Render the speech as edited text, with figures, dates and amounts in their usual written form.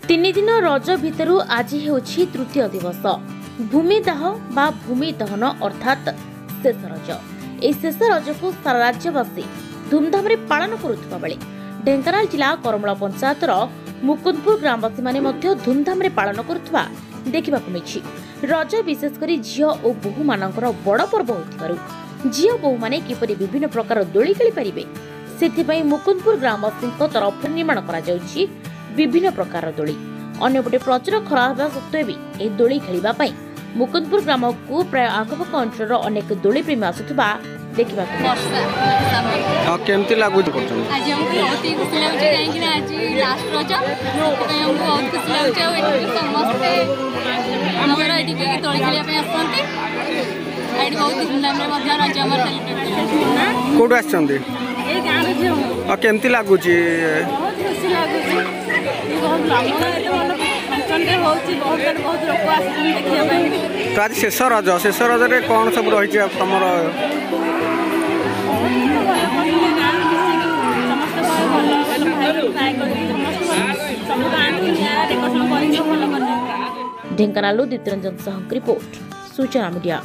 तीन दिन रज भितर आज हेउछि तृतीय दिवस भूमिदाह बा भूमि दहन अर्थात शेष रज। ए शेष रज को सारा राज्यवासी धूमधाम रे पालन करुवा बेले ढेंकानाल जिला करमला पंचायतर मुकुंदपुर ग्रामवासी माने मध्य धूमधाम रे पालन करुवा देखा मिली। रज विशेषकर झील और बोहू मानकर बड़ पर्व होथिबारु झील बोहू माने किपरि विभिन्न प्रकार दोली खेली पारिबे सेथिपई मुकुंदपुर ग्रामवासी तरफ निर्माण करा जाउछि विभिन्न प्रकार दोली। अन्यपटे प्रचुर खरा होगा सत्वे भी ए दोली खेलिबा पई मुकुंदपुर ग्राम को प्राय आखपाख अंचल अनेक दोली प्रेमी आसुवा देखा केमती लागू आज हमको बहुत ही खुशी लगुच कहीं आज लास्ट रज हमको बहुत खुशी लगुच समस्ते आमर ये तोली खेलने आसते ये बहुत धूमधाम रज आम सेलिब्रेट कौट आस केमती लगुच बहुत खुशी लगुच बहुत लोक आस तो आज शेष रज रे कौन सब रही तुम ढेंकानाल दीप्तिरंजन साहू रिपोर्ट सूचना मीडिया।